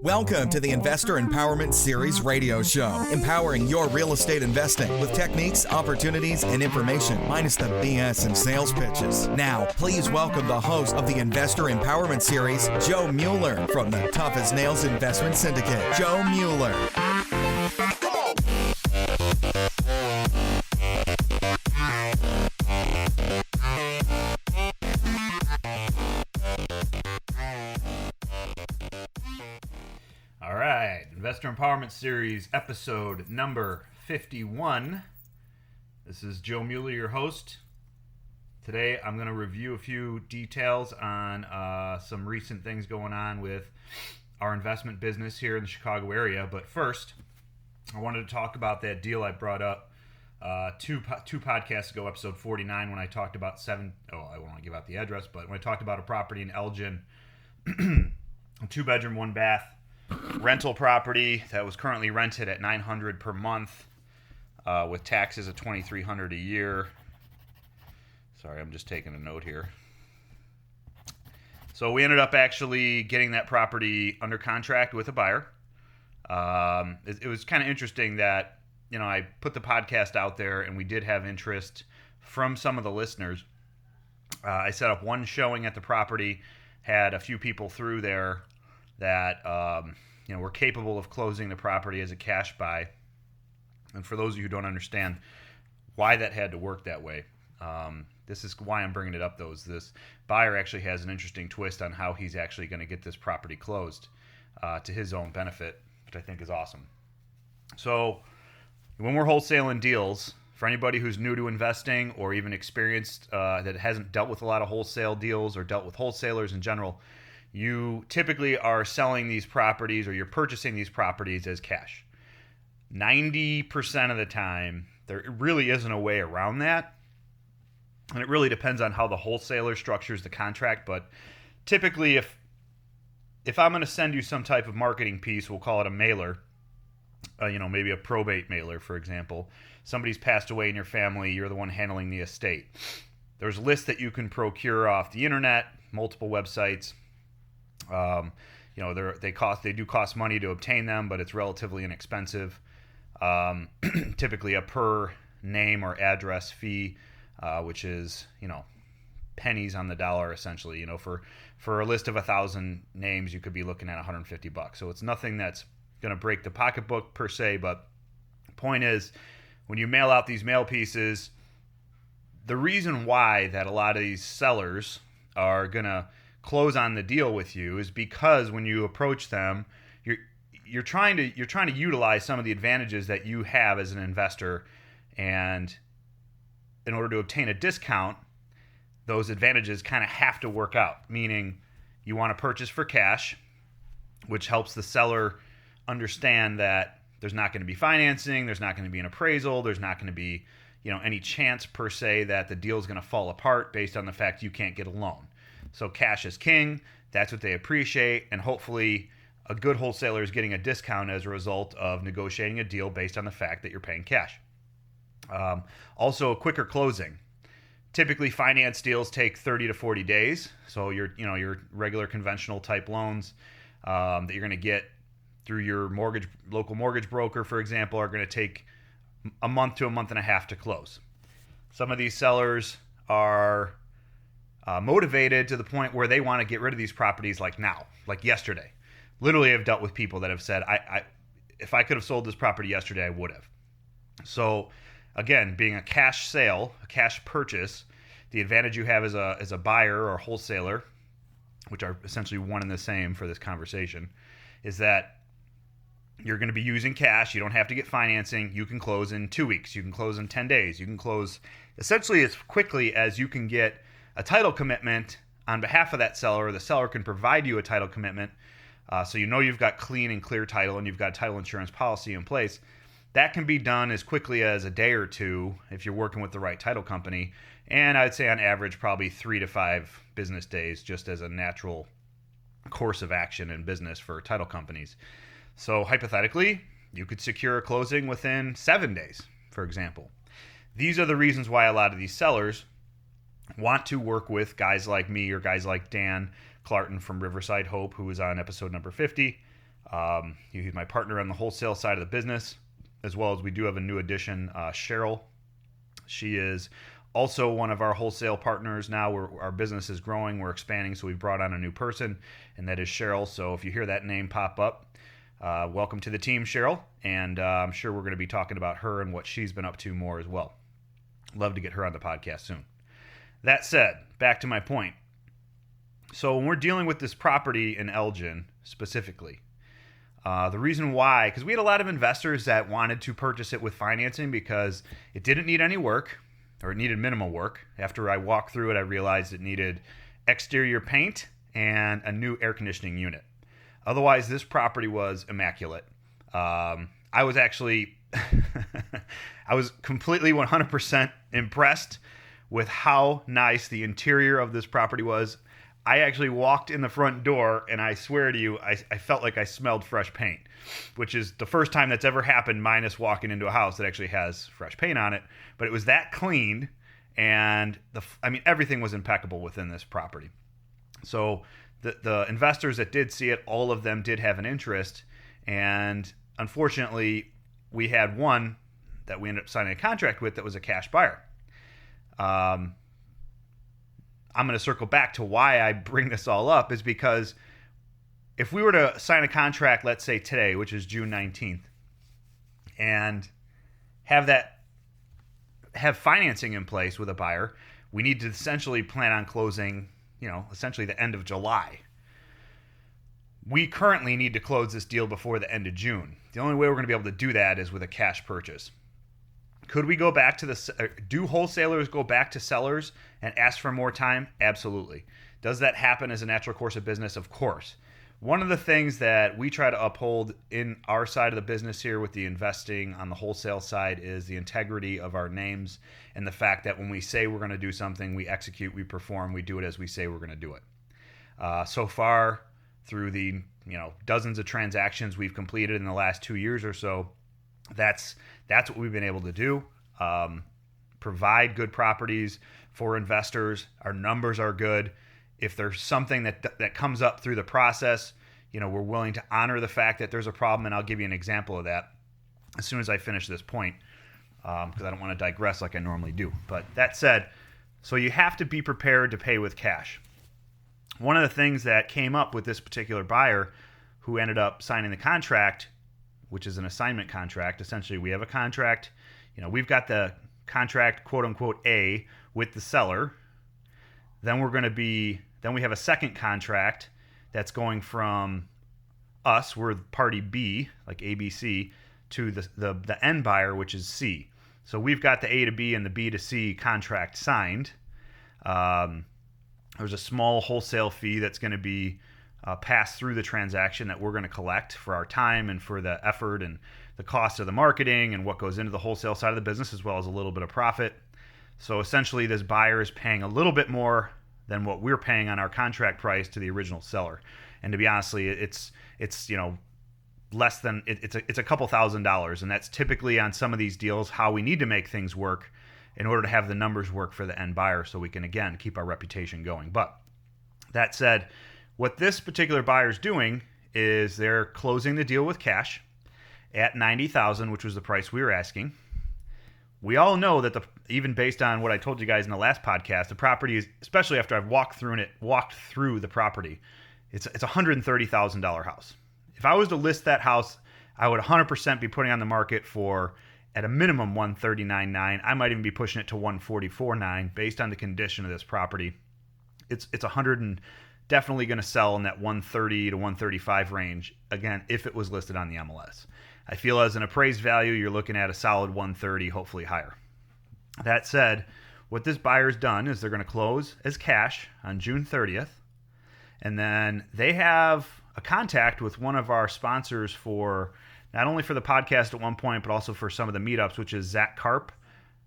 Welcome to the Investor Empowerment Series radio show, empowering your real estate investing with techniques, opportunities, and information, minus the BS and sales pitches. Now, please welcome the host of the Investor Empowerment Series, Joe Mueller, from the Tough as Nails Investment Syndicate. Joe Mueller. Investor Empowerment Series, episode number 51. This is Joe Mueller, your host. Today, I'm going to review a few details on some recent things going on with our investment business here in the Chicago area. But first, I wanted to talk about that deal I brought up two podcasts ago, episode 49, when I talked about I won't give out the address, but when I talked about a property in Elgin, a 2-bedroom, 1-bath, rental property that was currently rented at $900 per month with taxes of $2,300 a year. Sorry, I'm just taking a note here. So we ended up actually getting that property under contract with a buyer. It was kind of interesting that, I put the podcast out there and we did have interest from some of the listeners. I set up one showing at the property, had a few people through there that we're capable of closing the property as a cash buy. And for those of you who don't understand why that had to work that way, this is why I'm bringing it up, though. This buyer actually has an interesting twist on how he's actually going to get this property closed to his own benefit, which I think is awesome. So when we're wholesaling deals, for anybody who's new to investing or even experienced that hasn't dealt with a lot of wholesale deals or dealt with wholesalers in general, you typically are selling these properties or you're purchasing these properties as cash. 90% of the time, there really isn't a way around that. And it really depends on how the wholesaler structures the contract. But typically, if I'm going to send you some type of marketing piece, we'll call it a mailer, maybe a probate mailer, for example. Somebody's passed away in your family, you're the one handling the estate. There's lists that you can procure off the internet, multiple websites. They do cost money to obtain them, but it's relatively inexpensive. Typically a per name or address fee, which is, pennies on the dollar, essentially. For a list of 1,000 names, you could be looking at $150. So it's nothing that's going to break the pocketbook per se, but the point is, when you mail out these mail pieces, the reason why that a lot of these sellers are going to close on the deal with you is because when you approach them, you're trying to utilize some of the advantages that you have as an investor, and in order to obtain a discount, those advantages kind of have to work out. Meaning, you want to purchase for cash, which helps the seller understand that there's not going to be financing, there's not going to be an appraisal, there's not going to be any chance per se that the deal is going to fall apart based on the fact you can't get a loan. So cash is king. That's what they appreciate. And hopefully a good wholesaler is getting a discount as a result of negotiating a deal based on the fact that you're paying cash. Also, a quicker closing. Typically, finance deals take 30 to 40 days. So your regular conventional type loans that you're going to get through your local mortgage broker, for example, are going to take a month to a month and a half to close. Some of these sellers are motivated to the point where they want to get rid of these properties like now, like yesterday. Literally, I've dealt with people that have said, if I could have sold this property yesterday, I would have. So again, being a cash sale, a cash purchase, the advantage you have as a buyer or wholesaler, which are essentially one and the same for this conversation, is that you're going to be using cash. You don't have to get financing. You can close in 2 weeks. You can close in 10 days. You can close essentially as quickly as you can get a title commitment on behalf of that seller, or the seller can provide you a title commitment. So you've got clean and clear title and you've got a title insurance policy in place. That can be done as quickly as a day or two if you're working with the right title company. And I'd say on average, probably 3 to 5 business days, just as a natural course of action in business for title companies. So hypothetically, you could secure a closing within 7 days, for example. These are the reasons why a lot of these sellers want to work with guys like me or guys like Dan Clarton from Riverside Hope, who was on episode number 50. He's my partner on the wholesale side of the business, as well as we do have a new addition, Cheryl. She is also one of our wholesale partners now. Our business is growing, we're expanding, so we've brought on a new person, and that is Cheryl. So if you hear that name pop up, welcome to the team, Cheryl, and I'm sure we're going to be talking about her and what she's been up to more as well. Love to get her on the podcast soon. That said, back to my point. So when we're dealing with this property in Elgin specifically, the reason why, because we had a lot of investors that wanted to purchase it with financing because it didn't need any work, or it needed minimal work. After I walked through it, I realized it needed exterior paint and a new air conditioning unit. Otherwise, this property was immaculate. I was actually, I was completely 100% impressed with how nice the interior of this property was. I actually walked in the front door, and I swear to you, I felt like I smelled fresh paint, which is the first time that's ever happened, minus walking into a house that actually has fresh paint on it. But it was that clean, and everything was impeccable within this property. So the investors that did see it, all of them did have an interest, and unfortunately, we had one that we ended up signing a contract with that was a cash buyer. I'm going to circle back to why I bring this all up is because if we were to sign a contract, let's say today, which is June 19th, and have financing in place with a buyer, we need to essentially plan on closing, essentially the end of July. We currently need to close this deal before the end of June. The only way we're going to be able to do that is with a cash purchase. Could we go back to do wholesalers go back to sellers and ask for more time? Absolutely. Does that happen as a natural course of business? Of course. One of the things that we try to uphold in our side of the business here with the investing on the wholesale side is the integrity of our names and the fact that when we say we're going to do something, we execute, we perform, we do it as we say we're going to do it. So far, through the dozens of transactions we've completed in the last 2 years or so, that's what we've been able to do. Provide good properties for investors. Our numbers are good. If there's something that comes up through the process, we're willing to honor the fact that there's a problem, and I'll give you an example of that as soon as I finish this point, because I don't want to digress like I normally do. But that said, so you have to be prepared to pay with cash. One of the things that came up with this particular buyer who ended up signing the contract, which is an assignment contract. Essentially, we have a contract. We've got the contract, quote unquote, A with the seller. Then we have a second contract that's going from us, we're party B, like ABC, to the end buyer, which is C. So we've got the A to B and the B to C contract signed. There's a small wholesale fee that's going to be passed through the transaction that we're going to collect for our time and for the effort and the cost of the marketing and what goes into the wholesale side of the business, as well as a little bit of profit. So essentially, this buyer is paying a little bit more than what we're paying on our contract price to the original seller. And to be honestly, it's less than it's a couple $1,000s, and that's typically on some of these deals how we need to make things work in order to have the numbers work for the end buyer, so we can again keep our reputation going. But that said, what this particular buyer is doing is they're closing the deal with cash at $90,000, which was the price we were asking. We all know that even based on what I told you guys in the last podcast, the property is, especially after I've walked through the property, it's a $130,000 house. If I was to list that house, I would 100% be putting on the market for at a minimum $139,900. I might even be pushing it to $144,900 based on the condition of this property. It's definitely going to sell in that 130 to 135 range, again, if it was listed on the MLS. I feel as an appraised value, you're looking at a solid 130, hopefully higher. That said, what this buyer's done is they're going to close as cash on June 30th, and then they have a contact with one of our sponsors for not only for the podcast at one point, but also for some of the meetups, which is Zach Karp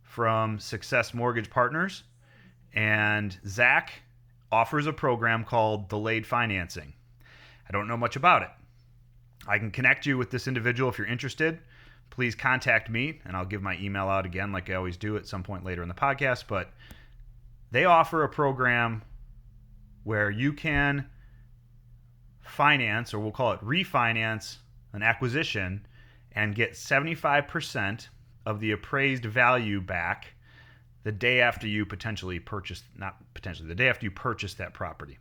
from Success Mortgage Partners. And Zach offers a program called Delayed Financing. I don't know much about it. I can connect you with this individual if you're interested. Please contact me, and I'll give my email out again like I always do at some point later in the podcast. But they offer a program where you can finance, or we'll call it refinance, an acquisition and get 75% of the appraised value back the day after you the day after you purchase that property.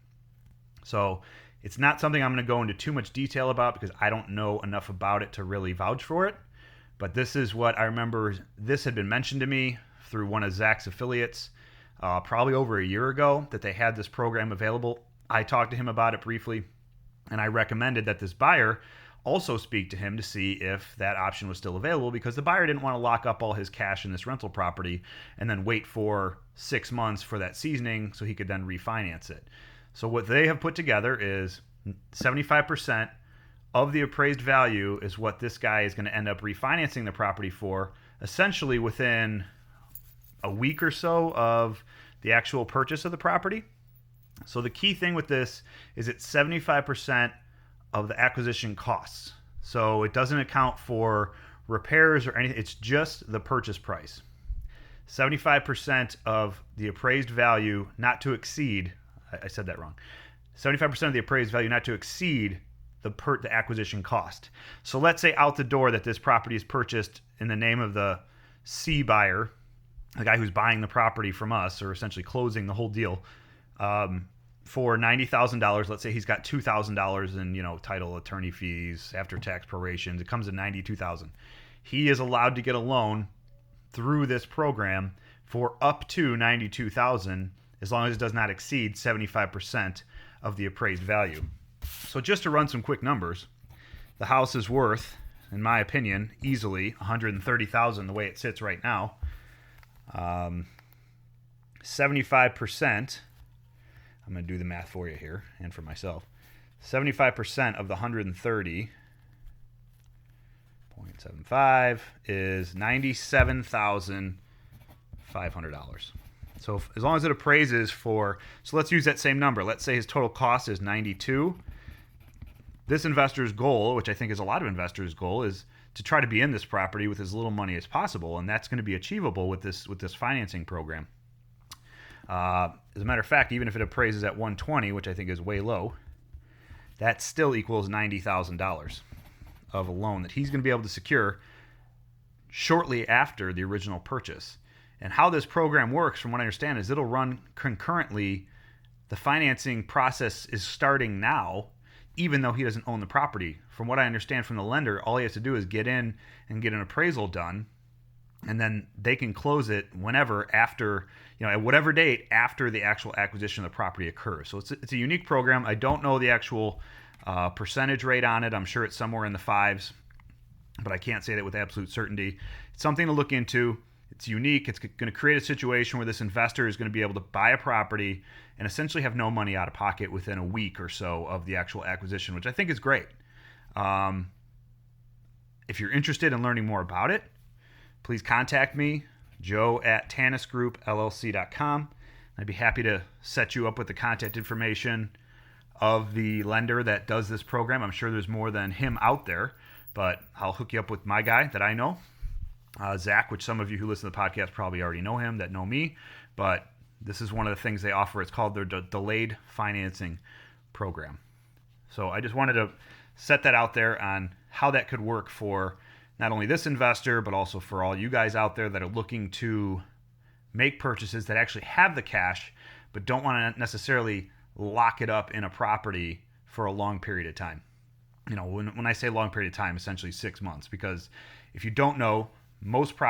So it's not something I'm going to go into too much detail about because I don't know enough about it to really vouch for it. But this is what I remember. This had been mentioned to me through one of Zach's affiliates probably over a year ago, that they had this program available. I talked to him about it briefly, and I recommended that this buyer also speak to him to see if that option was still available, because the buyer didn't want to lock up all his cash in this rental property and then wait for 6 months for that seasoning so he could then refinance it. So what they have put together is 75% of the appraised value is what this guy is going to end up refinancing the property for, essentially within a week or so of the actual purchase of the property. So the key thing with this is it's 75% of the acquisition costs. So it doesn't account for repairs or anything. It's just the purchase price. 75% of the appraised value not to exceed, I said that wrong. 75% of the appraised value not to exceed the acquisition cost. So let's say out the door that this property is purchased in the name of the C buyer, the guy who's buying the property from us, or essentially closing the whole deal, for $90,000. Let's say he's got $2,000 in, title, attorney fees, after tax prorations. It comes to $92,000. He is allowed to get a loan through this program for up to $92,000, as long as it does not exceed 75% of the appraised value. So just to run some quick numbers, the house is worth, in my opinion, easily $130,000 the way it sits right now. 75%. I'm going to do the math for you here and for myself. 75% of the 130.75 is $97,500. So as long as it appraises for, so let's use that same number. Let's say his total cost is 92. This investor's goal, which I think is a lot of investors' goal, is to try to be in this property with as little money as possible, and that's going to be achievable with this financing program. As a matter of fact, even if it appraises at 120, which I think is way low, that still equals $90,000 of a loan that he's going to be able to secure shortly after the original purchase. And how this program works, from what I understand, is it'll run concurrently. The financing process is starting now, even though he doesn't own the property. From what I understand from the lender, all he has to do is get in and get an appraisal done, and then they can close it whenever after, at whatever date after the actual acquisition of the property occurs. So it's a unique program. I don't know the actual percentage rate on it. I'm sure it's somewhere in the 5s, but I can't say that with absolute certainty. It's something to look into. It's unique. It's going to create a situation where this investor is going to be able to buy a property and essentially have no money out of pocket within a week or so of the actual acquisition, which I think is great. If you're interested in learning more about it, please contact me, joe@tanisgroupllc.com. I'd be happy to set you up with the contact information of the lender that does this program. I'm sure there's more than him out there, but I'll hook you up with my guy that I know, Zach, which some of you who listen to the podcast probably already know him, that know me, but this is one of the things they offer. It's called their delayed financing program. So I just wanted to set that out there on how that could work for not only this investor, but also for all you guys out there that are looking to make purchases that actually have the cash, but don't want to necessarily lock it up in a property for a long period of time. When I say long period of time, essentially 6 months, because if you don't know, most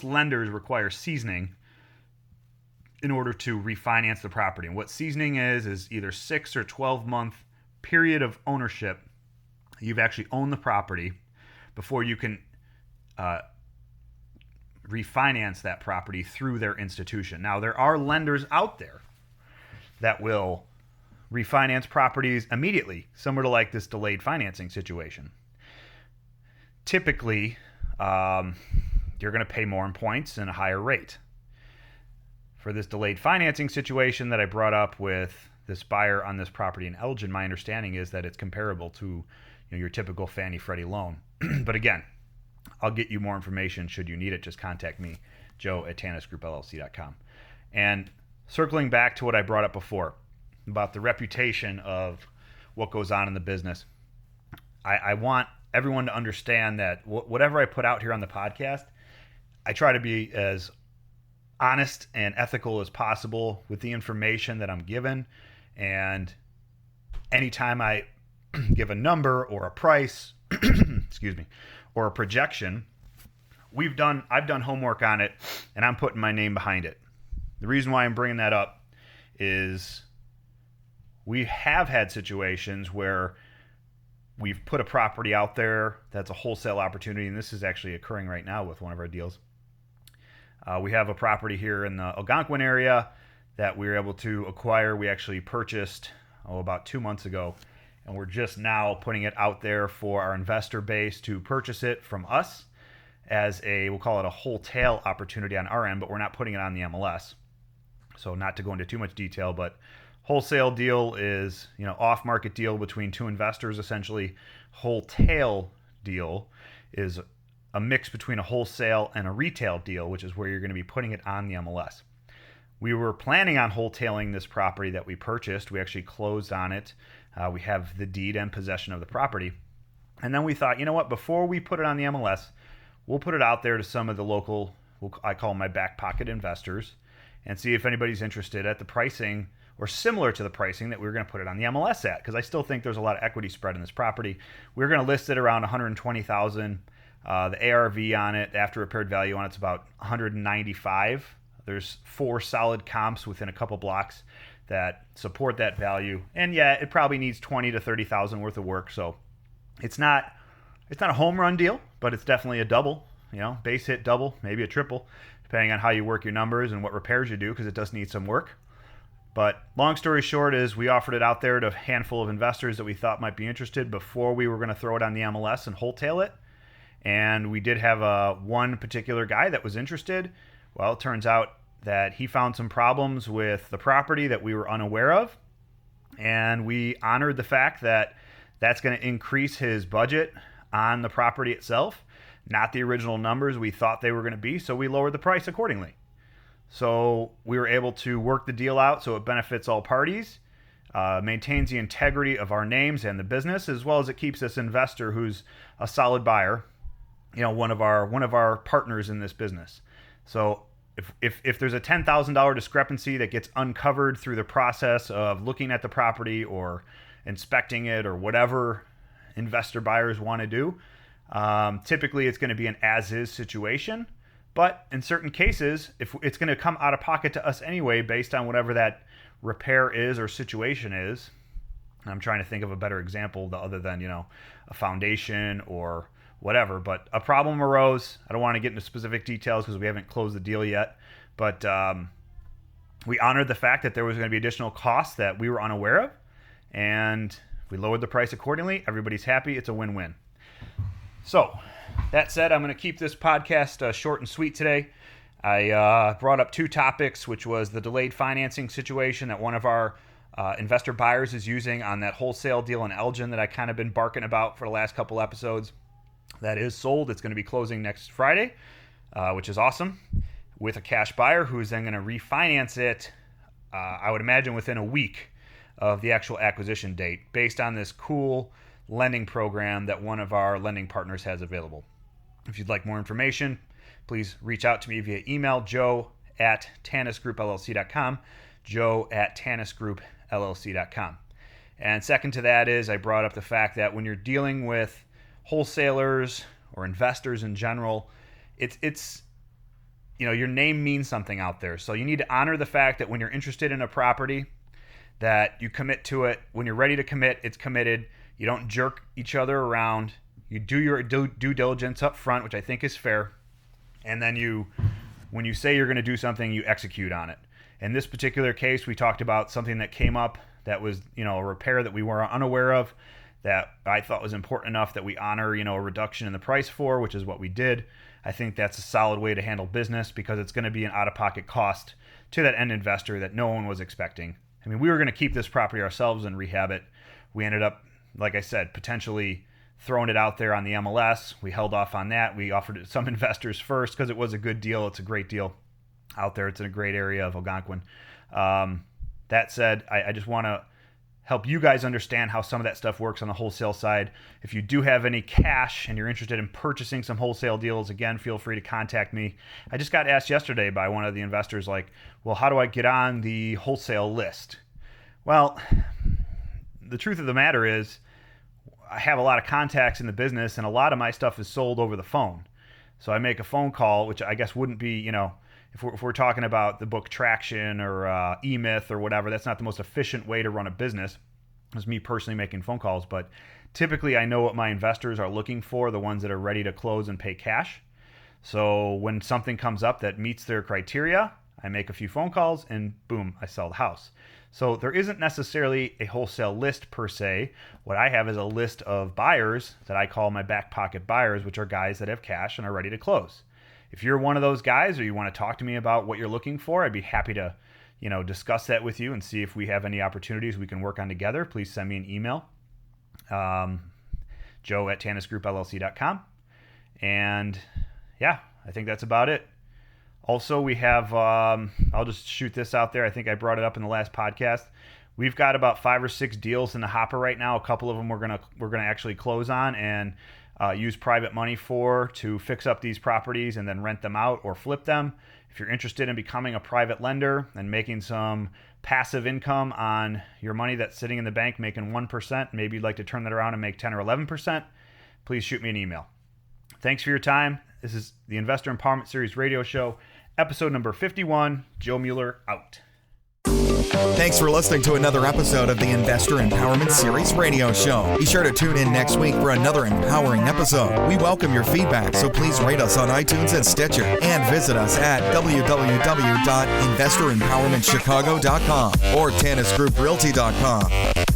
lenders require seasoning in order to refinance the property. And what seasoning is either 6 or 12 month period of ownership. You've actually owned the property before you can refinance that property through their institution. Now, there are lenders out there that will refinance properties immediately, similar to like this delayed financing situation. Typically, you're going to pay more in points and a higher rate. For this delayed financing situation that I brought up with this buyer on this property in Elgin, my understanding is that it's comparable to your typical Fannie Freddie loan. But again, I'll get you more information should you need it. Just contact me, joe@tanisgroupllc.com. And circling back to what I brought up before about the reputation of what goes on in the business, I want everyone to understand that whatever I put out here on the podcast, I try to be as honest and ethical as possible with the information that I'm given. And anytime I give a number or a price, excuse me, or a projection, I've done homework on it, and I'm putting my name behind it. The reason why I'm bringing that up is we have had situations where we've put a property out there that's a wholesale opportunity, and this is actually occurring right now with one of our deals. We have a property here in the Algonquin area that we were able to acquire. We actually purchased about 2 months ago, and we're just now putting it out there for our investor base to purchase it from us as we'll call it a wholesale opportunity on our end, but we're not putting it on the MLS. So not to go into too much detail, but wholesale deal is, off-market deal between two investors, essentially. Wholesale deal is a mix between a wholesale and a retail deal, which is where you're going to be putting it on the MLS. We were planning on wholesaling this property that we purchased. We actually closed on it. We have the deed and possession of the property. And then we thought, you know what, before we put it on the MLS, we'll put it out there to some of the local, I call them my back pocket investors, and see if anybody's interested at the pricing or similar to the pricing that we were going to put it on the MLS at, because I still think there's a lot of equity spread in this property. We were going to list it around $120,000. The ARV on it, the after repaired value on it's about $195,000. There's 4 solid comps within a couple blocks that support that value, and yeah, it probably needs $20,000 to $30,000 worth of work. So it's not a home run deal, but it's definitely a double. Base hit double, maybe a triple, depending on how you work your numbers and what repairs you do, because it does need some work. But long story short is we offered it out there to a handful of investors that we thought might be interested before we were going to throw it on the MLS and wholesale it. And we did have one particular guy that was interested. Well, it turns out that he found some problems with the property that we were unaware of. And we honored the fact that that's going to increase his budget on the property itself, not the original numbers we thought they were going to be. So we lowered the price accordingly. So we were able to work the deal out so it benefits all parties, maintains the integrity of our names and the business, as well as it keeps this investor who's a solid buyer, one of our partners in this business. So if there's a $10,000 discrepancy that gets uncovered through the process of looking at the property or inspecting it or whatever investor buyers want to do, typically it's going to be an as-is situation. But in certain cases, if it's going to come out of pocket to us anyway, based on whatever that repair is or situation is, I'm trying to think of a better example other than, a foundation or whatever, but a problem arose. I don't want to get into specific details because we haven't closed the deal yet, but we honored the fact that there was going to be additional costs that we were unaware of, and we lowered the price accordingly. Everybody's happy. It's a win-win. So that said, I'm going to keep this podcast short and sweet today. I brought up 2 topics, which was the delayed financing situation that one of our investor buyers is using on that wholesale deal in Elgin that I kind of been barking about for the last couple episodes. That is sold. It's going to be closing next Friday, which is awesome, with a cash buyer who's then going to refinance it, I would imagine within a week of the actual acquisition date, based on this cool lending program that one of our lending partners has available. If you'd like more information, please reach out to me via email, joe@tanisgroupllc.com, joe@tanisgroupllc.com. And second to that is I brought up the fact that when you're dealing with wholesalers or investors in general, it's your name means something out there. So you need to honor the fact that when you're interested in a property, that you commit to it. When you're ready to commit, it's committed. You don't jerk each other around. You do your due diligence up front, which I think is fair. And then when you say you're going to do something, you execute on it. In this particular case, we talked about something that came up that was, a repair that we were unaware of, that I thought was important enough that we honor, a reduction in the price for, which is what we did. I think that's a solid way to handle business because it's going to be an out-of-pocket cost to that end investor that no one was expecting. I mean, we were going to keep this property ourselves and rehab it. We ended up, like I said, potentially throwing it out there on the MLS. We held off on that. We offered it to some investors first because it was a good deal. It's a great deal out there. It's in a great area of Algonquin. That said, I just want to help you guys understand how some of that stuff works on the wholesale side. If you do have any cash and you're interested in purchasing some wholesale deals, again, feel free to contact me. I just got asked yesterday by one of the investors, like, well, how do I get on the wholesale list? Well, the truth of the matter is I have a lot of contacts in the business, and a lot of my stuff is sold over the phone. So I make a phone call, which I guess wouldn't be, if we're talking about the book Traction or E-Myth or whatever, that's not the most efficient way to run a business. It's me personally making phone calls. But typically I know what my investors are looking for, the ones that are ready to close and pay cash. So when something comes up that meets their criteria, I make a few phone calls and boom, I sell the house. So there isn't necessarily a wholesale list per se. What I have is a list of buyers that I call my back pocket buyers, which are guys that have cash and are ready to close. If you're one of those guys or you want to talk to me about what you're looking for, I'd be happy to, discuss that with you and see if we have any opportunities we can work on together. Please send me an email, joe@tannisgroupllc.com. And yeah, I think that's about it. Also, we have, I'll just shoot this out there. I think I brought it up in the last podcast. We've got about 5 or 6 deals in the hopper right now. A couple of them we're gonna actually close on and use private money to fix up these properties and then rent them out or flip them. If you're interested in becoming a private lender and making some passive income on your money that's sitting in the bank making 1%, maybe you'd like to turn that around and make 10 or 11%, please shoot me an email. Thanks for your time. This is the Investor Empowerment Series radio show, episode number 51. Joe Mueller out. Thanks for listening to another episode of the Investor Empowerment Series radio show. Be sure to tune in next week for another empowering episode. We welcome your feedback, so please rate us on iTunes and Stitcher and visit us at www.investoремpowermentchicago.com or tannisgrouprealty.com.